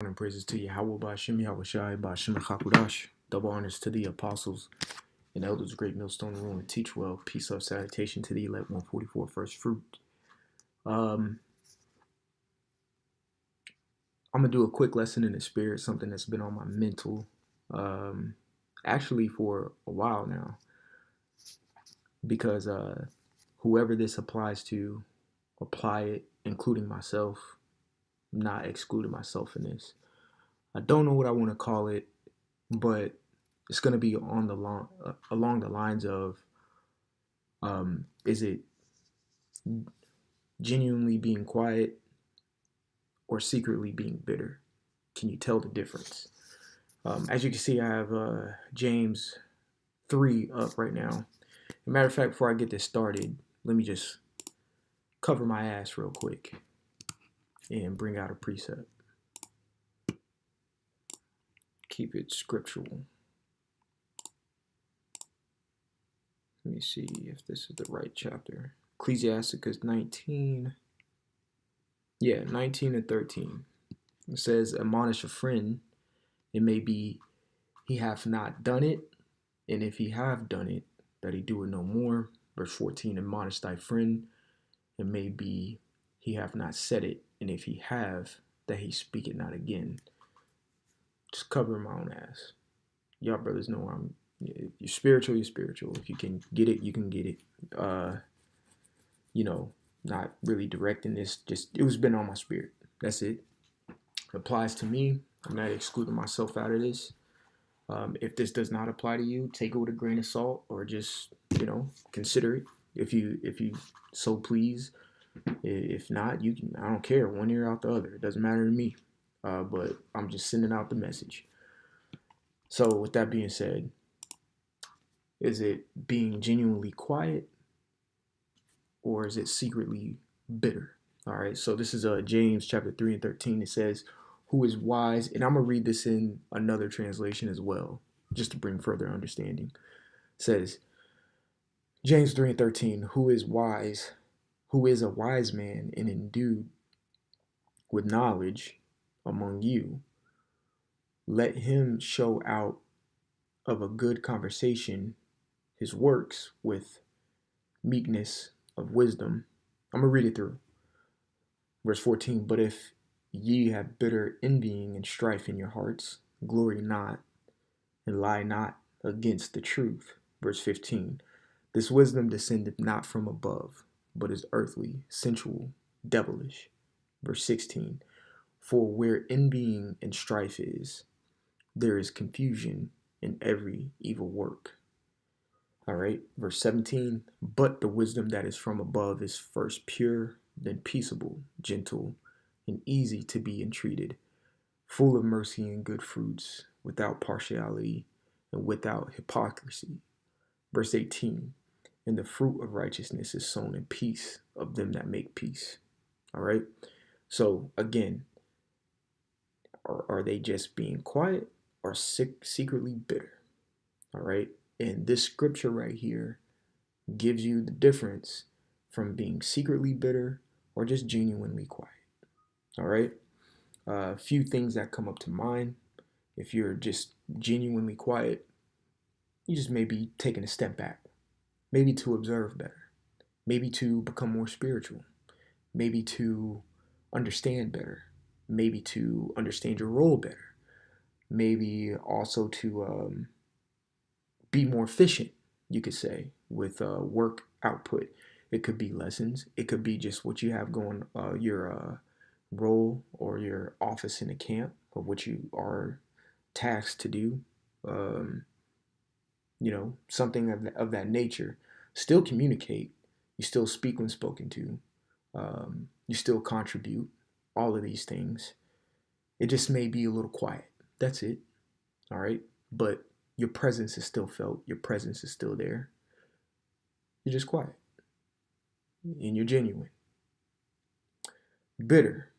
And praises to Yahweh Bashim Yahushai Bashim Hakudash. Double honors to the apostles and elders, great millstone room, and teach well. Peace of salutation to the elect 144 first fruit. I'm gonna do a quick lesson in the spirit, something that's been on my mental, actually for a while now, because whoever this applies to, apply it, including myself. I'm not excluding myself in this. I don't know what I want to call it, but it's going to be on the along the lines of, is it genuinely being quiet or secretly being bitter? Can you tell the difference? As you can see, I have James 3 up right now. As a matter of fact, before I get this started, let me just cover my ass real quick and bring out a precept. Keep it scriptural. Let me see if this is the right chapter. Ecclesiasticus 19. Yeah, 19 and 13. It says, admonish a friend, it may be he hath not done it, and if he have done it, that he do it no more. Verse 14, admonish thy friend, it may be he have not said it, and if he have, that he speak it not again. Just covering my own ass. Y'all brothers know you're spiritual, you're spiritual. If you can get it, you can get it. Not really directing this, just it was been on my spirit. That's it. Applies to me. I'm not excluding myself out of this. If this does not apply to you, take it with a grain of salt, or just consider it if you so please. If not, you can. I don't care. One ear out the other. It doesn't matter to me. But I'm just sending out the message. So with that being said, is it being genuinely quiet, or is it secretly bitter? All right. So this is James chapter 3 and 13. It says, who is wise, and I'm going to read this in another translation as well, just to bring further understanding. It says, James 3 and 13, who is wise, who is a wise man and endued with knowledge among you, let him show out of a good conversation his works with meekness of wisdom. I'm going to read it through. Verse 14, but if ye have bitter envying and strife in your hearts, glory not, and lie not against the truth. Verse 15, this wisdom descended not from above, but is earthly, sensual, devilish. Verse 16, for where envying and strife is, there is confusion in every evil work. All right, verse 17, but the wisdom that is from above is first pure, then peaceable, gentle, and easy to be entreated, full of mercy and good fruits, without partiality and without hypocrisy. Verse 18, and the fruit of righteousness is sown in peace of them that make peace. All right, so again, are they just being quiet or secretly bitter? All right, and this scripture right here gives you the difference from being secretly bitter or just genuinely quiet. All right. A few things that come up to mind. If you're just genuinely quiet, you just may be taking a step back, maybe to observe better, maybe to become more spiritual, maybe to understand better, maybe to understand your role better, maybe also to be more efficient, you could say, with work output. It could be lessons. It could be just what you have going, your role or your office in the camp of what you are tasked to do. Something of that nature. Still communicate. You still speak when spoken to. You still contribute. All of these things. It just may be a little quiet. That's it. All right. But your presence is still felt. Your presence is still there. You're just quiet. And you're genuine. Bitter.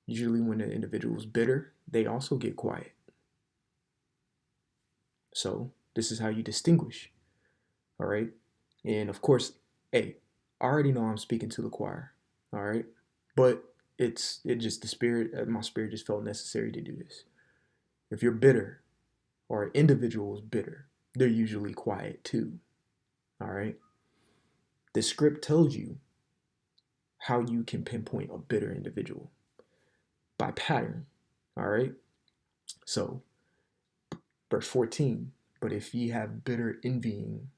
Usually when an individual is bitter, they also get quiet. So this is how you distinguish. All right. And of course, hey, I already know I'm speaking to the choir. All right. But it just the spirit, my spirit just felt necessary to do this. If you're bitter, or an individual is bitter, they're usually quiet too. All right. The script tells you how you can pinpoint a bitter individual by pattern. All right. So, verse 14, but if ye have bitter envying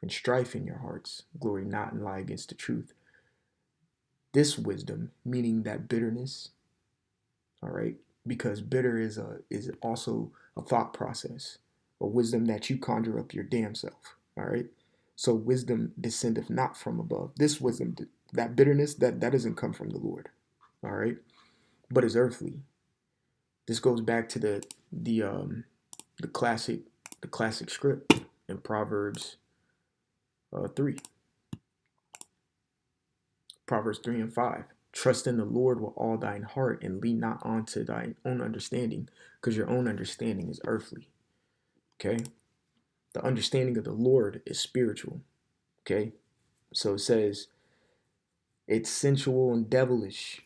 and strife in your hearts, glory not and lie against the truth. This wisdom, meaning that bitterness, all right, because bitter is also a thought process, a wisdom that you conjure up your damn self, all right. So wisdom descendeth not from above. This wisdom, that bitterness, that doesn't come from the Lord, all right, but is earthly. This goes back to the classic script in Proverbs 3. Proverbs 3 and 5. Trust in the Lord with all thine heart and lean not onto thine own understanding, because your own understanding is earthly. Okay? The understanding of the Lord is spiritual. Okay? So it says it's sensual and devilish.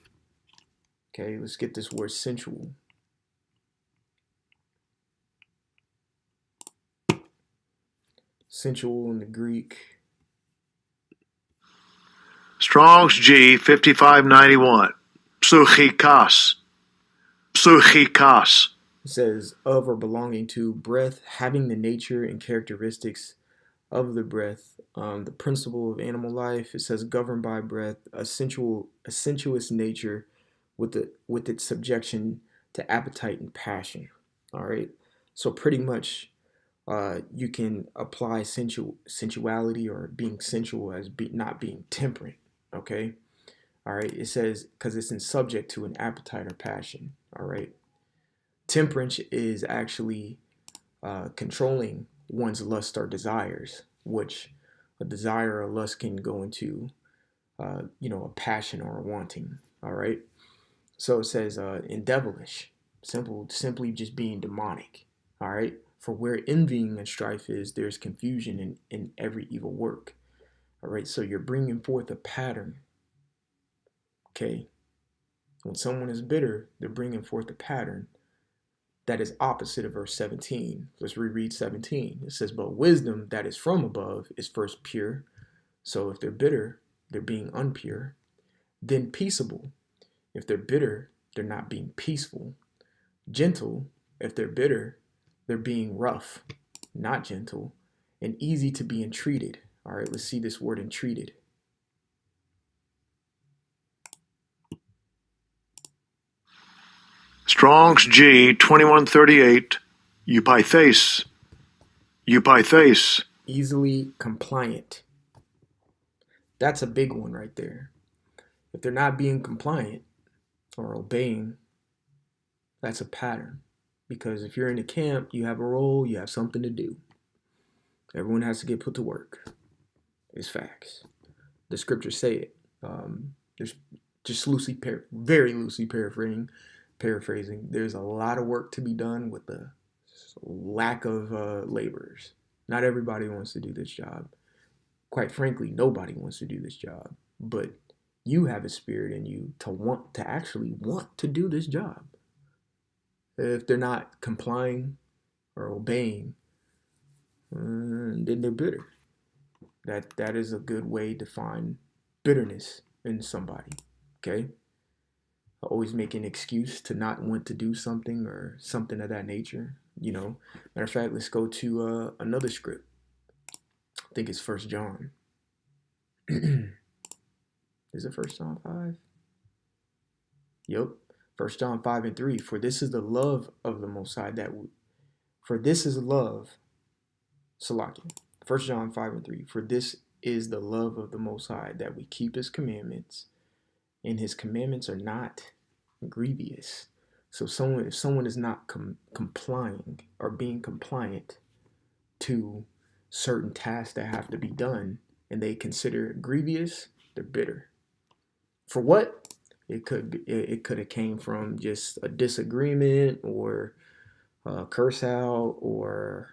Okay, let's get this word sensual. Sensual in the Greek. Strong's G 5591. Psuchikas. Psuchikas. It says of or belonging to, breath, having the nature and characteristics of the breath, the principle of animal life. It says governed by breath, a sensuous nature with its subjection to appetite and passion. All right, so pretty much you can apply sensuality or being sensual as not being temperate. Okay, all right. It says because it's in subject to an appetite or passion. All right, temperance is actually controlling one's lust or desires, which a desire or lust can go into, a passion or a wanting. All right. So it says in devilish, simply just being demonic. All right. For where envying and strife is, there's confusion in every evil work. All right. So you're bringing forth a pattern. Okay. When someone is bitter, they're bringing forth a pattern that is opposite of verse 17. Let's reread 17. It says, but wisdom that is from above is first pure. So if they're bitter, they're being unpure. Then peaceable. If they're bitter, they're not being peaceful. Gentle. If they're bitter, they're being rough, not gentle. And easy to be entreated. All right, let's see this word entreated. Strong's G 2138. Eupeithes. Eupeithes. Easily compliant. That's a big one right there. If they're not being compliant or obeying, that's a pattern. Because if you're in a camp, you have a role, you have something to do. Everyone has to get put to work. It's facts. The scriptures say it. There's just very loosely paraphrasing. There's a lot of work to be done with the lack of laborers. Not everybody wants to do this job. Quite frankly, nobody wants to do this job. But you have a spirit in you to actually want to do this job. If they're not complying or obeying, then they're bitter. That is a good way to find bitterness in somebody. Okay? Always make an excuse to not want to do something or something of that nature. Matter of fact, let's go to another script. I think it's 1 John. Is it 1 John 5? Yep. 1 John 5 and 3. For this is the love of the Most High for this is love. Salakia. 1 John 5 and 3. For this is the love of the Most High, that we keep his commandments, and his commandments are not grievous. So if someone is not complying or being compliant to certain tasks that have to be done, and they consider it grievous, they're bitter. For what? It could have came from just a disagreement or a curse out or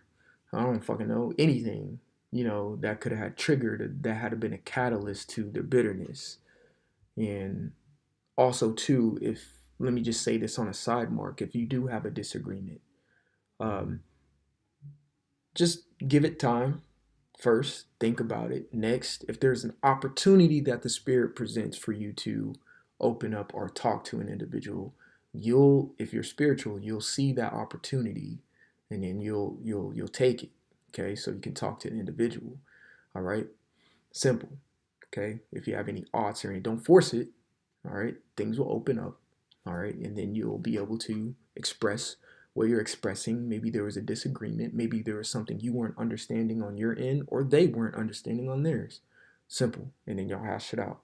I don't fucking know, anything, that could have had triggered, that had been a catalyst to their bitterness. And Also, too, if let me just say this on a side mark, if you do have a disagreement, um, just give it time. First, think about it. Next, if there's an opportunity that the Spirit presents for you to open up or talk to an individual, if you're spiritual, you'll see that opportunity, and then you'll take it. Okay, so you can talk to an individual. All right, simple. Okay, if you have any odds or anything, don't force it. All right, things will open up. All right, and then you'll be able to express what you're expressing. Maybe there was a disagreement. Maybe there was something you weren't understanding on your end, or they weren't understanding on theirs. Simple, and then y'all hash it out.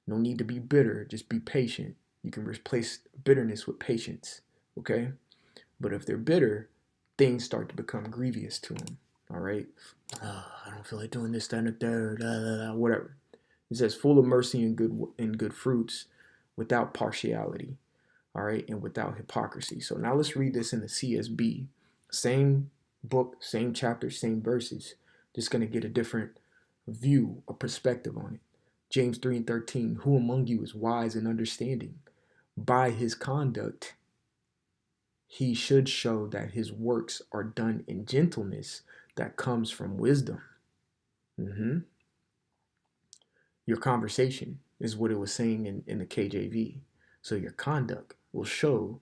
No need to be bitter. Just be patient. You can replace bitterness with patience. Okay, but if they're bitter, things start to become grievous to them. All right, I don't feel like doing this, that, and the third, whatever. It says, full of mercy and good fruits, without partiality, all right, and without hypocrisy. So now let's read this in the CSB. Same book, same chapter, same verses. Just going to get a different view, a perspective on it. James 3:13, who among you is wise and understanding? By his conduct, he should show that his works are done in gentleness that comes from wisdom. Your conversation is what it was saying in the KJV. So your conduct will show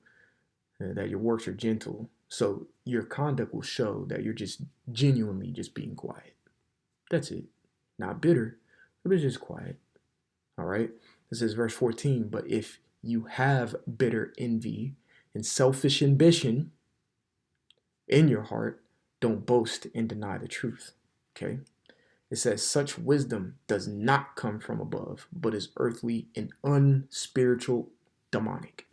that your works are gentle. So your conduct will show that you're just genuinely just being quiet. That's it. Not bitter, but just quiet. All right. This is verse 14. But if you have bitter envy and selfish ambition in your heart, don't boast and deny the truth. Okay. It says, such wisdom does not come from above, but is earthly and unspiritual, demonic.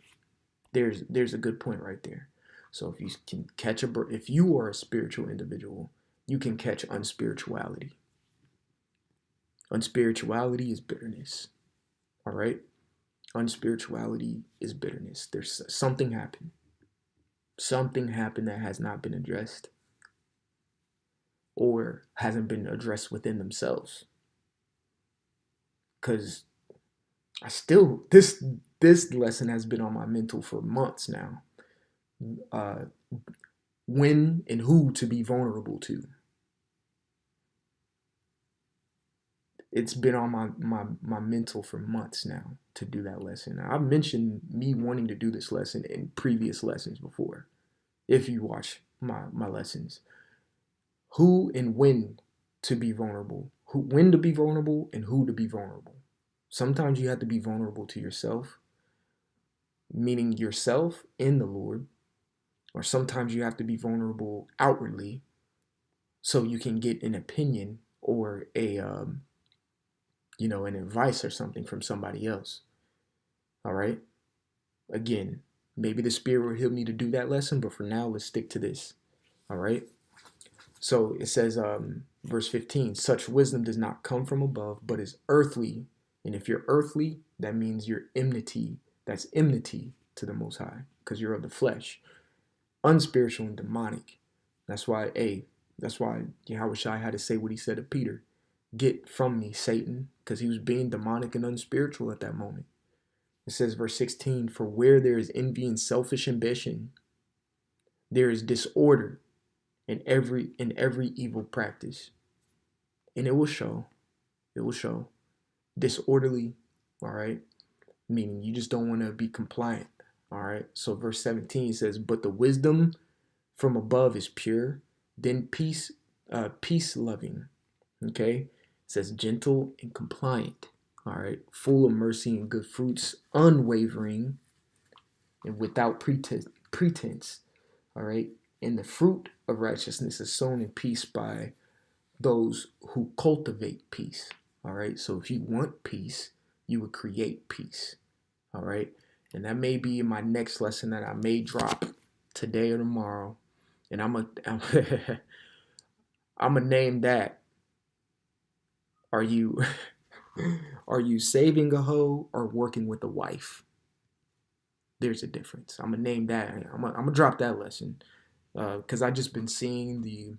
There's a good point right there. So if you can catch if you are a spiritual individual, you can catch unspirituality. Unspirituality is bitterness. All right? Unspirituality is bitterness. There's something happened. Something happened that has not been addressed, or hasn't been addressed within themselves. Because I still, this lesson has been on my mental for months now. When and who to be vulnerable to. It's been on my mental for months now to do that lesson. I've mentioned me wanting to do this lesson in previous lessons before. If you watch my lessons. Who and when to be vulnerable. When to be vulnerable and who to be vulnerable. Sometimes you have to be vulnerable to yourself, meaning yourself in the Lord. Or sometimes you have to be vulnerable outwardly so you can get an opinion or an advice or something from somebody else. All right? Again, maybe the Spirit will help me to do that lesson, but for now, let's stick to this. All right? So it says, verse 15, such wisdom does not come from above, but is earthly. And if you're earthly, that means you're enmity. That's enmity to the Most High, because you're of the flesh. Unspiritual and demonic. That's why Yahweh Shai had to say what he said to Peter. Get from me, Satan, because he was being demonic and unspiritual at that moment. It says, verse 16, for where there is envy and selfish ambition, there is disorder in every evil practice. And it will show. Disorderly, all right? Meaning you just don't want to be compliant. All right. So verse 17 says, but the wisdom from above is pure, then peace loving. Okay. It says gentle and compliant. All right. Full of mercy and good fruits, unwavering and without pretense. All right. And the fruit of righteousness is sown in peace by those who cultivate peace. All right. So if you want peace, you would create peace. All right. And that may be in my next lesson that I may drop today or tomorrow. And I'm gonna name that. Are you saving a hoe or working with a wife? There's a difference. I'm gonna name that. I'm gonna drop that lesson because I just been seeing the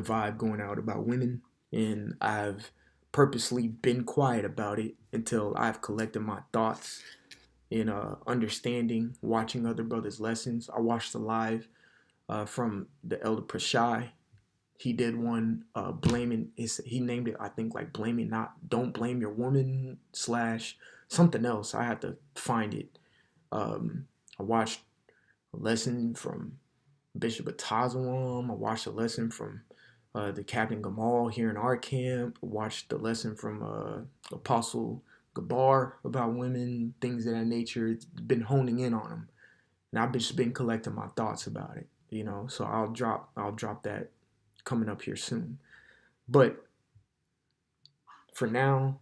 vibe going out about women, and I've purposely been quiet about it until I've collected my thoughts in understanding, watching other brothers' lessons. I watched the live from the Elder Prashai. He did one blaming he named it, I think, like blaming not don't blame your woman slash something else. I had to find it. I watched a lesson from Bishop Atazawam. I watched a lesson from the Captain Gamal here in our camp. I watched the lesson from Apostle Gabar about women, things of that nature. It's been honing in on them, and I've just been collecting my thoughts about it. So I'll drop that coming up here soon. But for now,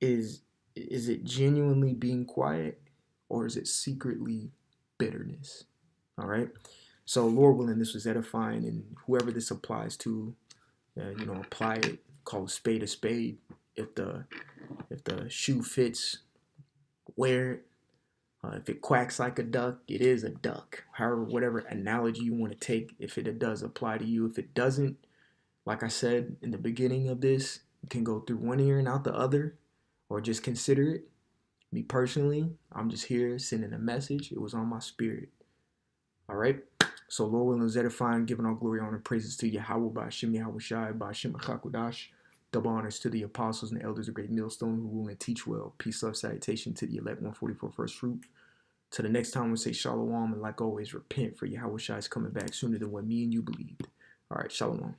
is it genuinely being quiet, or is it secretly bitterness? All right. So Lord willing, this was edifying, and whoever this applies to, apply it. Call a spade a spade. If the shoe fits, wear it. If it quacks like a duck, it is a duck. However, whatever analogy you want to take, if it does apply to you. If it doesn't, like I said in the beginning of this, you can go through one ear and out the other, or just consider it. Me personally, I'm just here sending a message. It was on my spirit. All right. So Lord willing, is edifying, giving all glory, honor, praises to Yahweh by Hashem Yahweh Shai by Hashem Hakudash. Double honors to the apostles and the elders of Great Millstone who rule and teach well. Peace, love, salutation to the elect 144 first fruit. Till the next time we say shalom, and like always, repent, for Yahweh Shai is coming back sooner than what me and you believed. All right, shalom.